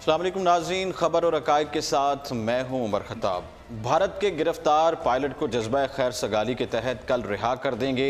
अस्सलाम वालेकुम नाज़रीन, खबर और हक़ाइक़ के साथ मैं हूँ उमर खत्ताब। भारत के गिरफ्तार पायलट को जज्बा खैर सगाली के तहत कल रिहा कर देंगे,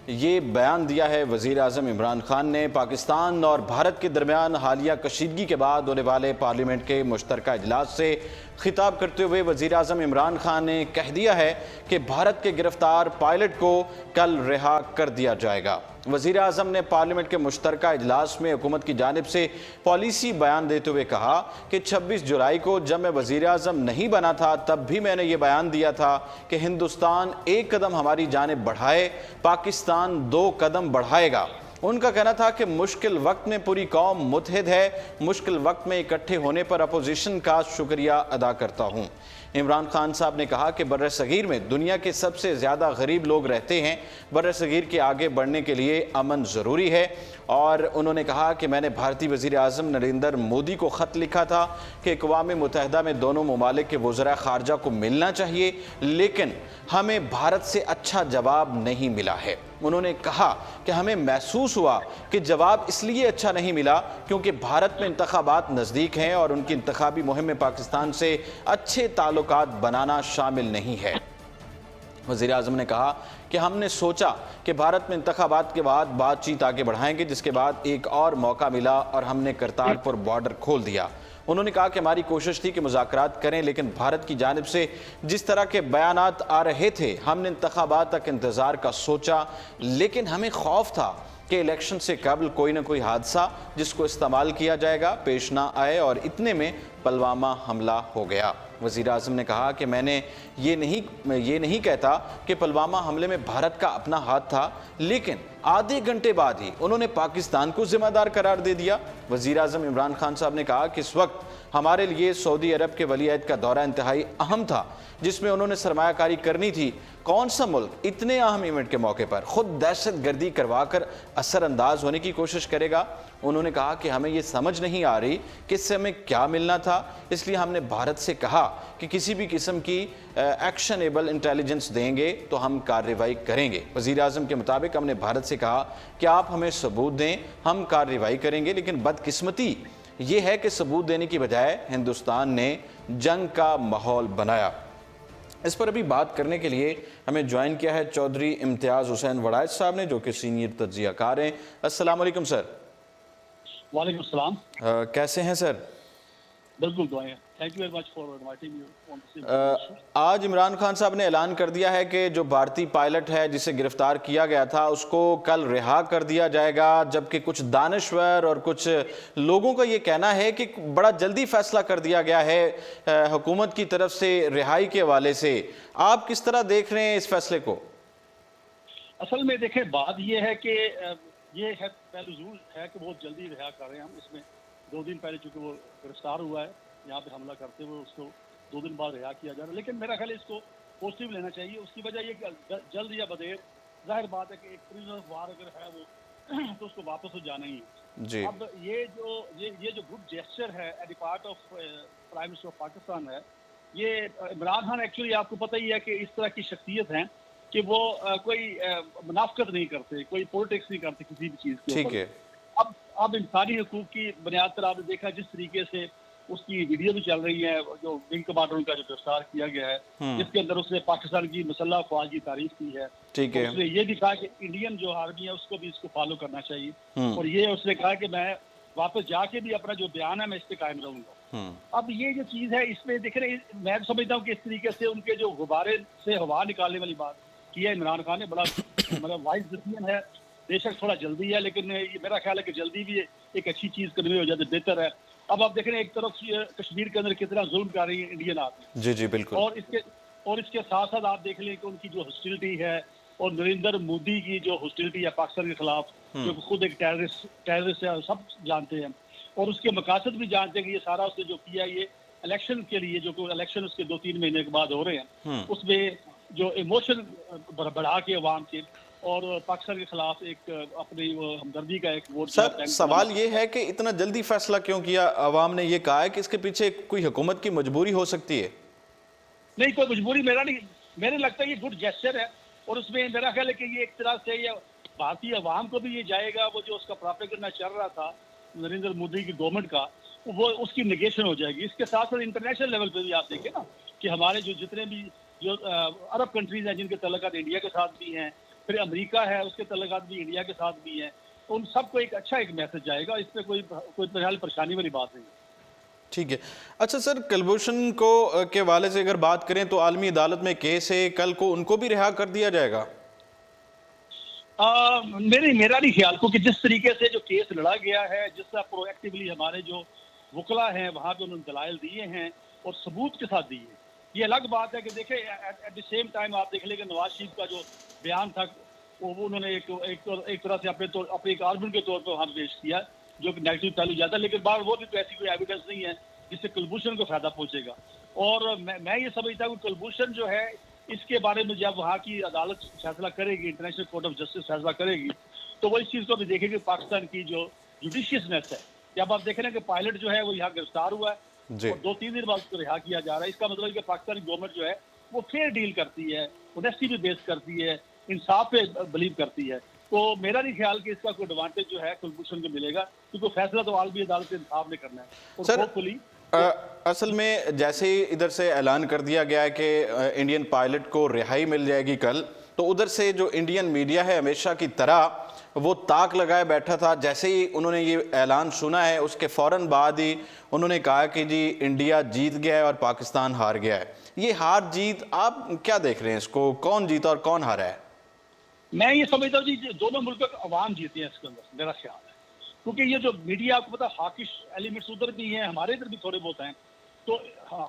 ये बयान दिया है वज़ीर आज़म इमरान खान ने। पाकिस्तान और भारत के दरमियान हालिया कशीदगी के बाद होने वाले पार्लियामेंट के मुश्तरका इजलास से खिताब करते हुए वज़ीर आज़म इमरान खान ने कह दिया है कि भारत के गिरफ्तार पायलट को कल रिहा कर दिया जाएगा। वज़ीर आज़म ने पार्लियामेंट के मुश्तरका इजलास में हुकूमत की जानिब से पॉलिसी बयान देते हुए कहा कि 26 जुलाई को जब मैं वज़ीर आज़म नहीं बना था तब भी मैंने ये बयान दिया था कि हिंदुस्तान एक कदम हमारी जानिब बढ़ाए, पाकिस्तान 2 कदम बढ़ाएगा। उनका कहना था कि मुश्किल वक्त में पूरी कौम मुत्तहिद है, मुश्किल वक्त में इकट्ठे होने पर अपोजिशन का शुक्रिया अदा करता हूँ। इमरान खान साहब ने कहा कि बर्र सगीर में दुनिया के सबसे ज़्यादा गरीब लोग रहते हैं, बर्र सगीर के आगे बढ़ने के लिए अमन ज़रूरी है। और उन्होंने कहा कि मैंने भारतीय वज़ीर आज़म नरेंद्र मोदी को ख़त लिखा था कि अक़वाम मुत्तहिदा में दोनों ममालिक के वज़रा ख़ारजा को मिलना चाहिए, लेकिन हमें भारत से अच्छा जवाब नहीं मिला है। उन्होंने कहा कि हमें महसूस हुआ कि जवाब इसलिए अच्छा नहीं मिला क्योंकि भारत में इंतखाबात नज़दीक हैं और उनकी इंतखाबी मुहिम में पाकिस्तान से अच्छे ताल्लुकात बनाना शामिल नहीं है। वज़ीर आज़म ने कहा कि हमने सोचा कि भारत में इंतखाबात के बाद बातचीत आगे बढ़ाएंगे, जिसके बाद एक और मौका मिला और हमने करतारपुर बॉर्डर खोल दिया। उन्होंने कहा कि हमारी कोशिश थी कि मुज़ाकरात करें, लेकिन भारत की जानिब से जिस तरह के बयानात आ रहे थे, हमने इंतखाबात तक इंतज़ार का सोचा, लेकिन हमें खौफ था कि इलेक्शन से कबल कोई ना कोई हादसा जिसको इस्तेमाल किया जाएगा पेश ना आए, और इतने में पुलवामा हमला हो गया। वज़ीर आज़म ने कहा कि मैंने ये नहीं कहता कि पुलवामा हमले में भारत का अपना हाथ था, लेकिन आधे घंटे बाद ही उन्होंने पाकिस्तान को ज़िम्मेदार करार दे दिया। वज़ीर आज़म इमरान खान साहब ने कहा कि इस वक्त हमारे लिए सऊदी अरब के वली अहद का दौरा इंतहाई अहम था, जिसमें उन्होंने सरमायाकारी करनी थी। कौन सा मुल्क इतने अहम इवेंट के मौके पर खुद दहशत गर्दी करवा कर असरअंदाज होने की कोशिश करेगा। उन्होंने कहा कि हमें ये समझ नहीं आ रही कि इससे हमें क्या मिलना था, इसलिए हमने भारत से कहा कि किसी भी किस्म की एक्शनेबल इंटेलिजेंस देंगे तो हम कार्रवाई करेंगे। वज़ीर आज़म के मुताबिक हमने भारत से कहा कि आप हमें सबूत दें, हम कार्रवाई करेंगे, लेकिन बदकिस्मती ये है कि सबूत देने की बजाय हिंदुस्तान ने जंग का माहौल बनाया। इस पर अभी बात करने के लिए हमें ज्वाइन किया है चौधरी इम्तियाज़ हुसैन वड़ाइच साहब ने, जो कि सीनियर तज्ज़ियाकार हैं। अस्सलाम वालेकुम सर। वालेकुम सलाम। कैसे हैं सर? बिल्कुल दुआएं। Thank you very much for inviting me. आज इमरान खान साहब ने ऐलान कर दिया है कि जो भारतीय पायलट है जिसे गिरफ्तार किया गया था उसको कल रिहा कर दिया जाएगा, जबकि कुछ दानिश्वर और कुछ लोगों का ये कहना है कि बड़ा जल्दी फैसला कर दिया गया है हुकूमत की तरफ से रिहाई के हवाले से। आप किस तरह देख रहे हैं इस फैसले को? असल में देखें, बात ये है कि ये है पहलूजूल है कि बहुत जल्दी रिहा कर रहे हैं हम। इसमें 2 दिन पहले चूँकि वो गिरफ्तार हुआ है यहाँ पे हमला करते हुए, उसको 2 दिन बाद रिहा किया जा रहा है, लेकिन मेरा ख्याल इसको पॉजिटिव लेना चाहिए। उसकी वजह ये कि जल्द या बदेर जाहिर बात है कि एक प्रिजनर ऑफ वार अगर है वो तो उसको वापस तो जाना ही है जी। अब ये जो गुड जेस्चर है at the part of prime minister of Pakistan है, ये इमरान खान एक्चुअली आपको पता ही है कि इस तरह की शख्सियत हैं कि वो कोई मुनाफकत नहीं करते, कोई पॉलिटिक्स नहीं करते किसी भी चीज़ के ऊपर। ठीक है। अब इंसानी हकूक की बुनियाद पर आपने देखा जिस तरीके से उसकी वीडियो भी चल रही है, जो विंग कमांडर का जो गिरफ्तार किया गया है, जिसके अंदर उसने पाकिस्तान की मुसल्लह अफवाज की तारीफ की है। ठीक है। उसने ये भी कहा कि इंडियन जो आर्मी है उसको भी इसको फॉलो करना चाहिए, और ये उसने कहा कि मैं वापस जाके भी अपना जो बयान है मैं इस पे कायम रहूंगा। अब ये जो चीज़ है इसमें देख रहे, मैं समझता हूँ कि इस तरीके से उनके जो गुब्बारे से हवा निकालने वाली बात की है इमरान खान ने, बड़ा मतलब वाइज डिसीजन है। बेशक थोड़ा जल्दी है, लेकिन ये मेरा ख्याल है कि जल्दी भी एक अच्छी चीज़ कन्वे हो जाए बेहतर है। अब आप देख रहे हैं एक तरफ कश्मीर के अंदर कितना जुल्म कर रही है इंडियन आर्मी। जी जी बिल्कुल। और इसके साथ साथ आप देख लें कि उनकी जो हॉस्टिलिटी है और नरेंद्र मोदी की जो हॉस्टिलिटी है पाकिस्तान के खिलाफ, जो खुद एक टेररिस्ट है, सब जानते हैं, और उसके मकासद भी जानते हैं कि ये सारा उसने जो किया ये इलेक्शन के लिए, जो इलेक्शन उसके 2-3 महीने के बाद हो रहे हैं, उसमें जो इमोशन बढ़ा के अवाम के और पाकिस्तान के खिलाफ एक अपनी हमदर्दी का एक वोट। सर सवाल ये है कि इतना जल्दी फैसला क्यों किया? अवाम ने ये कहा है कि इसके पीछे कोई हुकूमत की मजबूरी हो सकती है। नहीं, कोई मजबूरी मेरे लगता है ये गुड जेस्चर है, और उसमें मेरा ख्याल है कि ये एक तरह से ये भारतीय अवाम को भी ये जाएगा, वो जो उसका प्रोपेगेंडा चल रहा था नरेंद्र मोदी की गवर्नमेंट का, وہ اس کی نگیشن ہو جائے گی. اس کے ساتھ ساتھ انٹرنیشنل لیول پہ بھی آپ دیکھیں نا کہ ہمارے جو جتنے بھی جو عرب کنٹریز ہیں جن کے تعلقات انڈیا کے ساتھ بھی ہیں, پھر امریکہ ہے اس کے تعلقات بھی انڈیا کے ساتھ بھی ہیں, تو ان سب کو ایک اچھا ایک میسج جائے گا. اس پہ کوئی پریشانی والی بات نہیں. ٹھیک ہے. اچھا سر, کلبھوشن کو کے والے سے اگر بات کریں تو عالمی عدالت میں کیس ہے, کل کو ان کو بھی رہا کر دیا جائے گا؟ میرا نہیں خیال, کیونکہ جس طریقے سے جو کیس لڑا گیا ہے, جس طرح پرو ایکٹیولی ہمارے جو وکلا ہیں وہاں پہ انہوں نے دلائل دیے ہیں اور ثبوت کے ساتھ دیے ہیں. یہ الگ بات ہے کہ دیکھیں ایٹ دی سیم ٹائم آپ دیکھ لیں کہ نواز شریف کا جو بیان تھا وہ انہوں نے ایک طرح سے اپنے ایک آرگومنٹ کے طور پہ وہاں پیش کیا جو کہ نیگیٹو پہلو جاتا ہے, لیکن وہ بھی تو ایسی کوئی ایویڈنس نہیں ہے جس سے کلبھوشن کو فائدہ پہنچے گا. اور میں یہ سمجھتا ہوں کہ کلبھوشن جو ہے اس کے بارے میں جب وہاں کی عدالت فیصلہ کرے گی, انٹرنیشنل کورٹ آف جسٹس فیصلہ کرے گی, تو وہ اس چیز کو بھی دیکھے گی پاکستان کی جو جوڈیشیسنیس ہے. جب آپ دیکھ رہے ہیں کہ پائلٹ جو ہے وہ یہاں گرفتار ہوا ہے جی اور 2-3 دن بعد اس کو رہا کیا جا رہا ہے, اس کا مطلب ہے کہ پاکستانی گورنمنٹ جو ہے وہ فیئر ڈیل کرتی ہے, اونیسٹی پہ بیس کرتی ہے, انصاف پہ بلیو کرتی ہے. تو میرا نہیں خیال کہ اس کا کوئی ایڈوانٹیج جو ہے کلبھوشن کو ملے گا, کیونکہ فیصلہ تو عالمی عدالت انصاف نے کرنا ہے. اور سر, ہوپ فلی اصل میں جیسے ہی ادھر سے اعلان کر دیا گیا ہے کہ انڈین پائلٹ کو رہائی مل جائے گی کل, تو ادھر سے جو انڈین میڈیا ہے ہمیشہ کی طرح وہ تاک لگائے بیٹھا تھا. جیسے ہی انہوں نے یہ اعلان سنا ہے اس کے فوراً بعد ہی انہوں نے کہا کہ جی انڈیا جیت گیا ہے اور پاکستان ہار گیا ہے. یہ ہار جیت آپ کیا دیکھ رہے ہیں, اس کو کون جیتا اور کون ہارا ہے؟ میں یہ سمجھتا ہوں جی دونوں ملکوں کے عوام جیتے ہیں اس کے اندر, میرا خیال ہے. کیونکہ یہ جو میڈیا آپ کو پتا ہاکش ایلیمنٹس ادھر بھی ہیں, ہمارے ادھر بھی تھوڑے بہت ہیں, تو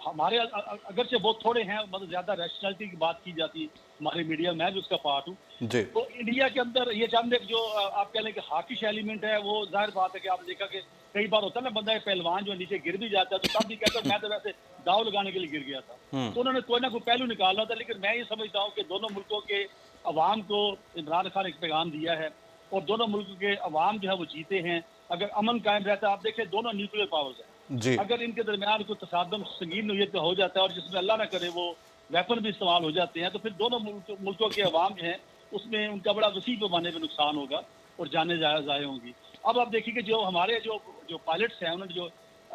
ہمارے اگرچہ بہت تھوڑے ہیں, مطلب زیادہ ریشنلٹی کی بات کی جاتی ہے ہماری میڈیا, میں بھی اس کا پارٹ ہوں. جی تو انڈیا کے اندر یہ چند ایک جو آپ کہہ لیں کہ ہاکش ایلیمنٹ ہے, وہ ظاہر بات ہے کہ آپ نے دیکھا کہ کئی بار ہوتا ہے نا بندہ پہلوان جو نیچے گر بھی جاتا ہے تو تب بھی کہتا ہے میں تو ویسے داؤ لگانے کے لیے گر گیا تھا. تو انہوں نے کوئی نہ کوئی پہلو نکالنا تھا. لیکن میں یہ سمجھتا ہوں کہ دونوں ملکوں کے عوام کو عمران خان ایک پیغام دیا ہے اور دونوں ملکوں کے عوام جو ہے وہ جیتے ہیں. اگر امن قائم رہتا ہے, آپ دیکھیں دونوں نیوکلیر پاورز ہیں, جی اگر ان کے درمیان کوئی تصادم سنگین نوعیت کا ہو جاتا ہے اور جس میں اللہ نہ کرے وہ ویپن بھی استعمال ہو جاتے ہیں, تو پھر دونوں ملکوں کے عوام جو ہیں اس میں ان کا بڑا وسیع پیمانے پہ نقصان ہوگا اور جانیں ضائع ہوں گی. اب آپ دیکھیے کہ جو ہمارے جو پائلٹس ہیں انہوں نے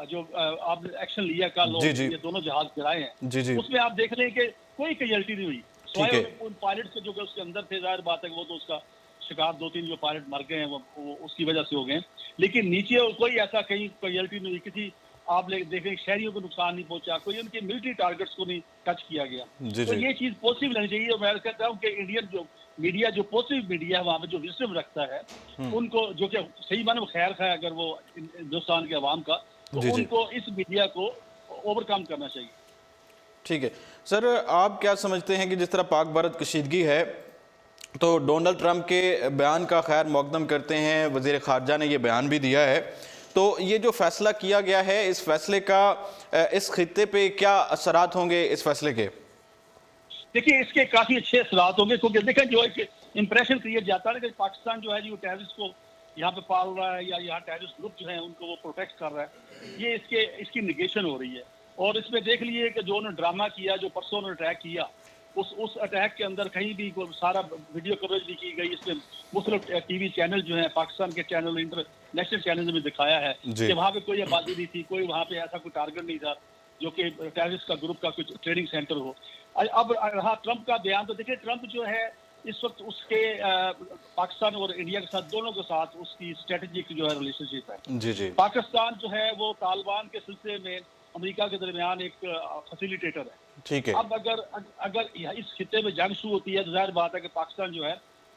جو آپ نے ایکشن لیا کل جی اور جی یہ دونوں جہاز گرائے ہیں, جی جی اس میں آپ دیکھ لیں کہ کوئی کیجلٹی نہیں ہوئی ٹھیک سوائے ہے. ان پائلٹ کے جو کہ اس کے اندر تھے. ظاہر بات ہے کہ وہ تو اس کا شکار 2-3 جو پائلٹ مر گئے ہیں وہ اس کی وجہ سے ہو گئے, لیکن نیچے کوئی ایسا کہیں کیجلٹی نہیں ہوئی, کسی آپ دیکھیں شہریوں کو نقصان نہیں پہنچا, کوئی ان کے ملٹری ٹارگٹس کو نہیں ٹچ کیا گیا. جی تو جی یہ چیز پازیٹیو رہنی چاہیے. اور میں کہتا ہوں کہ انڈین جو میڈیا جو پازیٹیو میڈیا ہے وہاں پہ جو وزڈم رکھتا ہے ان کو, جو کہ صحیح معنی میں خیر ہے اگر وہ ہندوستان کے عوام کا, تو جی ان جی کو اس میڈیا کو اوور کم کرنا چاہیے. ٹھیک ہے. سر, آپ کیا سمجھتے ہیں کہ جس طرح پاک بھارت کشیدگی ہے تو ڈونلڈ ٹرمپ کے بیان کا خیر مقدم کرتے ہیں, وزیر خارجہ نے یہ بیان بھی دیا ہے, تو یہ جو فیصلہ کیا گیا ہے اس فیصلے کا اس خطے پہ کیا اثرات ہوں گے اس فیصلے کے؟ دیکھیے اس کے کافی اچھے اثرات ہوں گے, کیونکہ دیکھیں جو ایک امپریشن کریٹ جاتا ہے کہ پاکستان جو ہے جو ٹیررسٹ کو یہاں پہ پال رہا ہے یا یہاں ٹیررسٹ گروپ جو ہیں ان کو وہ پروٹیکٹ کر رہا ہے, یہ اس کی نگیشن ہو رہی ہے. اور اس میں دیکھ لیے کہ جو انہوں نے ڈرامہ کیا, جو پرسوں انہوں نے اٹیک کیا, اس اٹیک کے اندر کہیں بھی سارا ویڈیو کوریج نہیں کی گئی. اس میں مختلف ٹی وی چینل جو ہیں پاکستان کے چینل, انٹرنیشنل چینل میں دکھایا ہے جی کہ وہاں پہ کوئی آبادی نہیں تھی, کوئی وہاں پہ ایسا کوئی ٹارگٹ نہیں تھا جو کہ ٹیررسٹ کا گروپ کا کچھ ٹریننگ سینٹر ہو. اب رہا ٹرمپ کا بیان, تو دیکھیں ٹرمپ جو ہے اس وقت اس کے پاکستان اور انڈیا کے ساتھ دونوں کے ساتھ اس کی اسٹریٹجک جو ہے ریلیشن شپ ہے. جی جی پاکستان جو ہے وہ طالبان کے سلسلے میں امریکہ کے درمیان ایک فیسیلیٹیٹر ہے. ٹھیک ہے. اب اگر اس خطے میں جنگ شروع ہوتی ہے تو ظاہر بات ہے کہ پاکستان جو ہے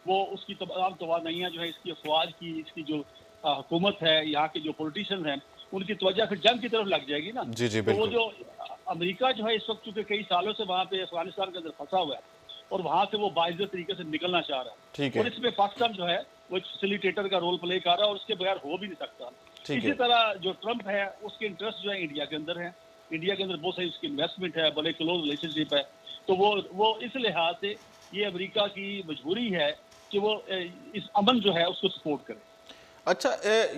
وہ اس کی تمام توانائیاں جو ہے اس کی افواج کی, اس کی جو حکومت ہے, یہاں کے جو پولیٹیشین ہیں ان کی توجہ پھر جنگ کی طرف لگ جائے گی نا. جی جی تو وہ بالکل. جو امریکہ جو ہے اس وقت چونکہ کئی سالوں سے وہاں پہ افغانستان کے اندر پھنسا ہوا ہے اور وہاں سے وہ باعزت طریقے سے نکلنا چاہ رہا ہے, ٹھیک ہے. اور اس میں پاکستان جو ہے وہ ایک فیسیلیٹیٹر کا رول پلے کر رہا ہے اور اس کے بغیر ہو بھی نہیں سکتا. ٹھیک اسی ہے. طرح جو ٹرمپ ہے اس کے انٹرسٹ جو ہے انڈیا کے اندر ہے, انڈیا کے اندر بہت ساری اس کی انویسٹمنٹ ہے, بڑے کلوز ریلیشن شپ ہے. تو وہ اس لحاظ سے یہ امریکہ کی مجبوری ہے کہ وہ اس امن جو ہے اس کو سپورٹ کرے. اچھا,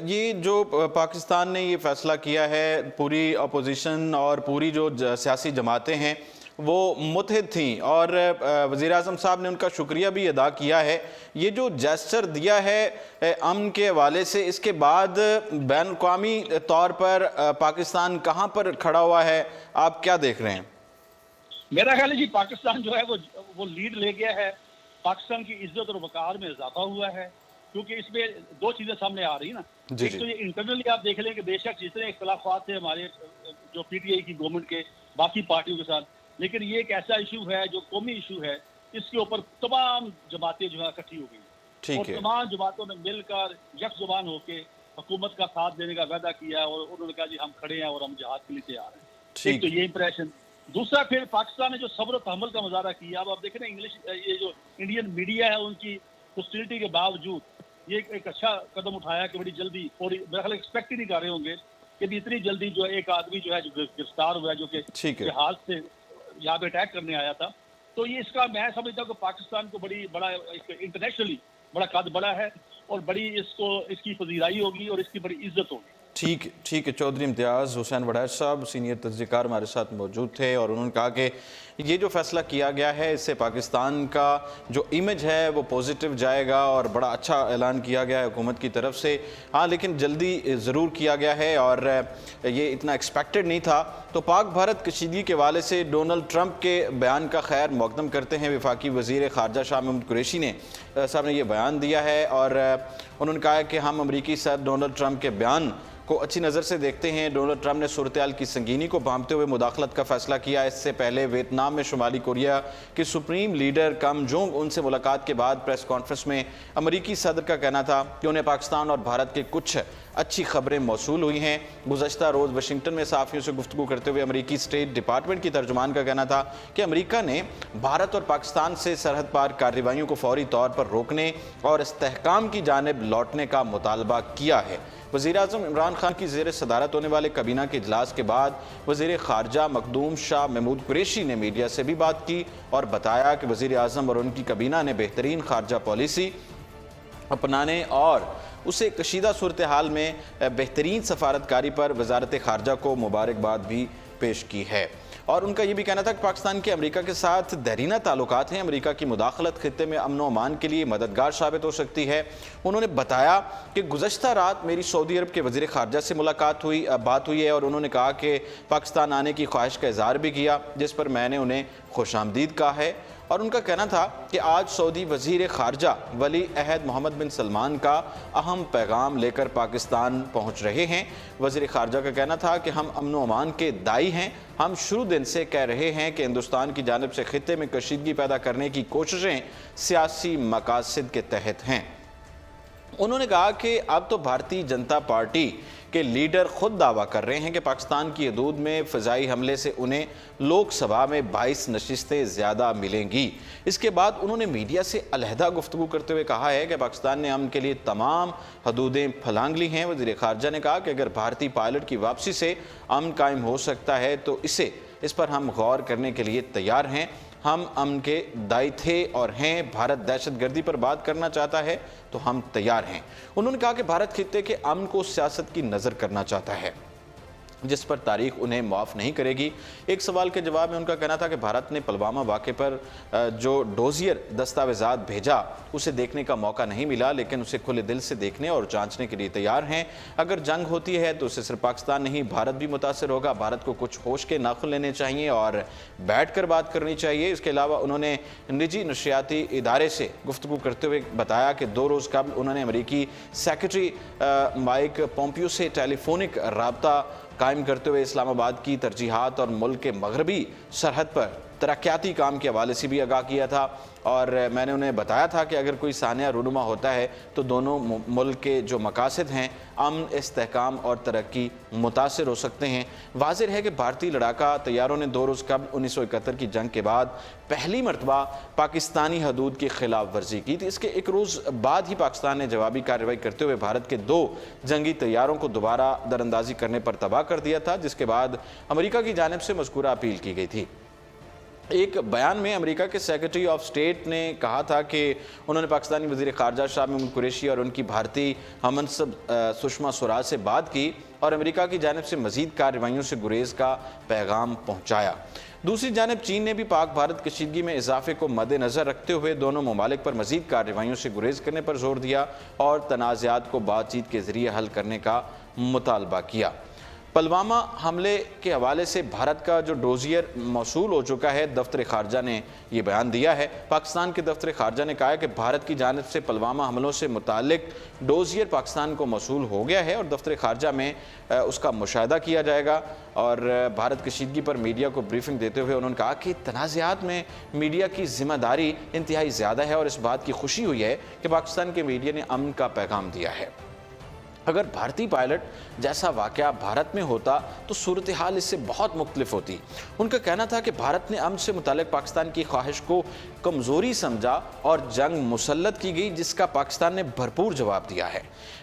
یہ جو پاکستان نے یہ فیصلہ کیا ہے, پوری اپوزیشن اور پوری جو سیاسی جماعتیں ہیں वो मुतहद थीं और वज़ीर आज़म साहब ने उनका शुक्रिया भी अदा किया है। ये जो जेस्चर दिया है अमन के हवाले से, इसके बाद बैन-अक़वामी तौर पर पाकिस्तान कहाँ पर खड़ा हुआ है, आप क्या देख रहे हैं? मेरा ख्याल है जी पाकिस्तान जो है वो लीड ले गया है। पाकिस्तान की इज्जत और वक़ार में इजाफा हुआ है, क्योंकि इसमें दो चीज़ें सामने आ रही हैं ना। एक तो ये इंटरनली आप देख लें कि बेशक जितने इख्तिलाफ़ात थे हमारे जो पीटीआई की गवर्नमेंट के बाकी पार्टियों के साथ, लेकिन ये एक ऐसा इशू है जो कौमी इशू है, इसके ऊपर तमाम जमातें जो है इकट्ठी हो गई और तमाम जमातों ने मिलकर यकजुबान होकर हुकूमत का साथ देने का वादा किया और उन्होंने कहा जी हम खड़े हैं और हम जिहाद के लिए तैयार हैं। एक तो ये इंप्रेशन। दूसरा, फिर पाकिस्तान ने जो सब्र और तहम्मुल का मुजाहरा किया। अब आप देखें ना, इंग्लिश ये जो इंडियन मीडिया है उनकी हॉस्टिलिटी के बावजूद ये एक अच्छा कदम उठाया कि बड़ी जल्दी, और मेरा ख्याल एक्सपेक्ट ही नहीं कर रहे होंगे कि इतनी जल्दी जो एक आदमी जो है जो गिरफ्तार हुआ है, जो कि जहाज से यहाँ पे अटैक करने आया था। तो ये इसका मैं समझता हूँ कि पाकिस्तान को बड़ा इंटरनेशनली बड़ा कद बड़ा है और बड़ी इसकी पजीराई होगी और इसकी बड़ी इज्जत होगी। ठीक है। चौधरी इम्तियाज़ हुसैन वड़ैच साहब सीनियर तज्ज़ियेकार हमारे साथ मौजूद थे और उन्होंने कहा कि ये जो फ़ैसला किया गया है इससे पाकिस्तान का जो इमेज है वो पॉजिटिव जाएगा और बड़ा अच्छा ऐलान किया गया है हुकूमत की तरफ से। हाँ, लेकिन जल्दी ज़रूर किया गया है और ये इतना एक्सपेक्टेड नहीं था। तो पाक भारत कशीदगी के हवाले से डोनाल्ड ट्रंप के बयान का खैर मुक़द्दम करते हैं। वफाकी वज़ीर ख़ारजा शाह महमूद कुरैशी साहब ने ये बयान दिया है और उन्होंने कहा है कि हम अमरीकी सदर डोनाल्ड ट्रंप के बयान को अच्छी नज़र से देखते हैं। डोनाल्ड ट्रंप ने सूरत-ए-हाल की संगीनी को भांपते हुए मुदाखलत का फैसला किया। इससे पहले वियतनाम में शुमाली कोरिया के सुप्रीम लीडर किम जोंग उनसे मुलाकात के बाद प्रेस कॉन्फ्रेंस में अमरीकी सदर का कहना था कि उन्हें पाकिस्तान और भारत के कुछ अच्छी खबरें मौसूल हुई हैं। गुज़श्ता रोज़ वाशिंगटन में सहाफ़ियों से गुफ्तगू करते हुए अमरीकी स्टेट डिपार्टमेंट की तर्जुमान का कहना था कि अमरीका ने भारत और पाकिस्तान से सरहद पार कार्रवाइयों को फौरी तौर पर रोकने और इस्तेहकाम की जानिब लौटने का मुतालबा किया है। वज़ीर आज़म इमरान खान की ज़ेर सदारत होने वाले काबीना के इजलास के बाद वज़ीर ख़ारजा मखदूम शाह महमूद कुरैशी ने मीडिया से भी बात की और बताया कि वज़ीर आज़म और उनकी काबीना ने बेहतरीन ख़ारजा पॉलिसी अपनाने और उसे कशीदा सूरत हाल में बेहतरीन सफारतकारी पर वज़ारत ख़ारजा को मुबारकबाद भी पेश की है। और उनका ये भी कहना था कि पाकिस्तान के अमेरिका के साथ देरीना ताल्लुकात हैं। अमेरिका की मुदाखलत खित्ते में अमन व अमान के लिए मददगार साबित हो सकती है। उन्होंने बताया कि गुज़श्ता रात मेरी सऊदी अरब के वज़ीर ख़ारजा से बात हुई है और उन्होंने कहा कि पाकिस्तान आने की ख्वाहिश का इज़हार भी किया, जिस पर मैंने उन्हें खुशामदीद कहा है। और उनका कहना था कि आज सऊदी वज़ीर ख़ारजा वली अहद मोहम्मद बिन सलमान का अहम पैगाम लेकर पाकिस्तान पहुँच रहे हैं। वज़ीर ख़ारजा का कहना था कि हम अमन व अमान के दाई हैं। हम शुरू दिन से कह रहे हैं कि हिंदुस्तान की जानिब से खित्ते में कशीदगी पैदा करने की कोशिशें सियासी मकासद के तहत हैं। उन्होंने कहा कि अब तो भारतीय जनता पार्टी के लीडर खुद दावा कर रहे हैं कि पाकिस्तान की हदूद में फ़िज़ाई हमले से उन्हें लोकसभा में 22 नशिस्तें ज़्यादा मिलेंगी। इसके बाद उन्होंने मीडिया से अलहदा गुफ्तगू करते हुए कहा है कि पाकिस्तान ने अमन के लिए तमाम हदूदें फलांग ली हैं। वज़ीर ख़ारजा ने कहा कि अगर भारतीय पायलट की वापसी से अमन कायम हो सकता है तो इस पर हम गौर करने के लिए तैयार हैं। हम अमन के दाई थे और हैं। भारत दहशतगर्दी पर बात करना चाहता है तो हम तैयार हैं। उन्होंने कहा कि भारत खित्ते के अमन को सियासत की नज़र करना चाहता है, जिस पर तारीख उन्हें माफ़ नहीं करेगी। एक सवाल के जवाब में उनका कहना था कि भारत ने पुलवामा वाक़े पर जो डोजियर दस्तावेज़ात भेजा उसे देखने का मौका नहीं मिला, लेकिन उसे खुले दिल से देखने और जांचने के लिए तैयार हैं। अगर जंग होती है तो उससे सिर्फ पाकिस्तान नहीं भारत भी मुतासर होगा। भारत को कुछ होश के नाखुन लेने चाहिए और बैठ कर बात करनी चाहिए। इसके अलावा उन्होंने निजी नशियाती इदारे से गुफ्तगू करते हुए बताया कि 2 रोज़ कबल उन्होंने अमरीकी सेक्रेटरी माइक पोम्पियो से टेलीफोनिक रबता कायम करते हुए इस्लामाबाद की तरजीहात और मुल्क के मगरबी सरहद पर तरक्याती काम के हवाले से भी आगाह किया था। और मैंने उन्हें बताया था कि अगर कोई सानिया रूनुमा होता है तो दोनों मुल्क के जो मकासद हैं अमन, इस्तेहकाम और तरक्की मुतासिर हो सकते हैं। वाज़िह है कि भारतीय लड़ाका तैयारों ने 2 रोज़ कबल 1971 की जंग के बाद पहली मरतबा पाकिस्तानी हदूद की खिलाफ वर्जी की थी। इसके 1 रोज़ बाद ही पाकिस्तान ने जवाबी कार्रवाई करते हुए भारत के 2 जंगी तैयारों को दोबारा दरअंदाजी करने पर तबाह कर दिया था, जिसके बाद अमेरिका की जानिब से मज़कूरा अपील की गई थी। एक बयान में अमेरिका के सेक्रेटरी ऑफ स्टेट ने कहा था कि उन्होंने पाकिस्तानी वज़ीर ख़ारजा शाह महमूद कुरैशी और उनकी भारतीय हममनसब सुषमा स्वराज से बात की और अमेरिका की जानिब से मज़ीद कार्रवाइयों से गुरेज़ का पैगाम पहुँचाया। दूसरी जानब चीन ने भी पाक भारत कशीदगी में इजाफे को मद्देनजर रखते हुए दोनों ममालिक पर मजीद कार्रवाइयों से गुरेज करने पर जोर दिया और तनाज़ात को बातचीत के जरिए हल करने का मुतालबा किया। पुलवामा हमले के हवाले से भारत का जो डोजियर मौसूल हो चुका है, दफ्तर खारजा ने ये बयान दिया है। पाकिस्तान के दफ्तर खारजा ने कहा है कि भारत की जानिब से पुलवामा हमलों से मुतालिक डोजियर पाकिस्तान को मौसूल हो गया है और दफ्तर खारजा में उसका मुशाहिदा किया जाएगा। और भारत कशीदगी पर मीडिया को ब्रीफिंग देते हुए उन्होंने कहा कि तनाज़ात में मीडिया की ज़िम्मेदारी इंतहाई ज़्यादा है और इस बात की खुशी हुई है कि पाकिस्तान के मीडिया ने अमन का पैगाम दिया है। अगर भारतीय पायलट जैसा वाक़या भारत में होता तो सूरत हाल इससे बहुत मुख्तलिफ होती। उनका कहना था कि भारत ने अमन से मुतालिक पाकिस्तान की ख्वाहिश को कमज़ोरी समझा और जंग मुसल्लत की गई, जिसका पाकिस्तान ने भरपूर जवाब दिया है।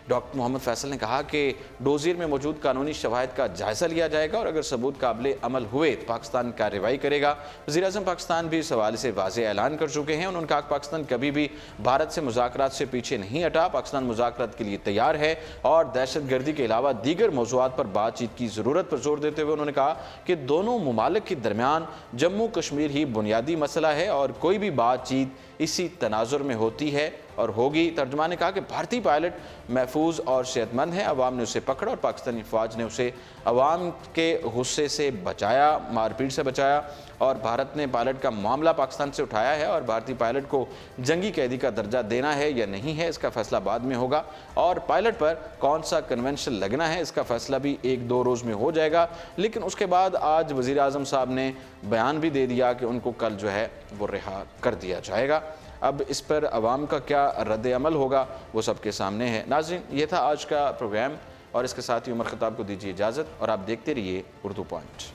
डॉक्टर मोहम्मद फैसल ने कहा कि डोजियर में मौजूद कानूनी शवाहिद का जायज़ा लिया जाएगा और अगर सबूत काबिल अमल हुए तो पाकिस्तान कार्रवाई करेगा। वज़ीर-ए-आज़म पाकिस्तान भी इस हवाले से वाज़ेह ऐलान कर चुके हैं। उन्होंने कहा कि पाकिस्तान कभी भी भारत से मुज़ाकरात से पीछे नहीं हटा, पाकिस्तान मुज़ाकरात के लिए तैयार है और दहशतगर्दी के अलावा दीगर मौज़ूआत पर बातचीत की ज़रूरत पर जोर देते हुए उन्होंने कहा कि दोनों ममालिक के दरमियान जम्मू कश्मीर ही बुनियादी मसला है और कोई भी बातचीत इसी तनाजुर में होती है और होगी। तर्जुमान ने कहा कि भारतीय पायलट महफूज और सेहतमंद है, अवाम ने उसे पकड़ा और पाकिस्तानी फ़ौज ने उसे अवाम के गुस्से से बचाया, मारपीट से बचाया और भारत ने पायलट का मामला पाकिस्तान से उठाया है और भारतीय पायलट को जंगी कैदी का दर्जा देना है या नहीं है इसका फैसला बाद में होगा और पायलट पर कौन सा कन्वेंशन लगना है इसका फैसला भी 1-2 रोज़ में हो जाएगा। लेकिन उसके बाद आज वज़ीर-ए-आज़म साहब ने बयान भी दे दिया कि उनको कल जो है वो रिहा कर दिया जाएगा। अब इस पर अवाम का क्या रद्द अमल होगा वो सबके सामने है। नाज़रीन, ये था आज का प्रोग्राम और इसके साथ ही उमर खताब को दीजिए इजाज़त और आप देखते रहिए उर्दू पॉइंट।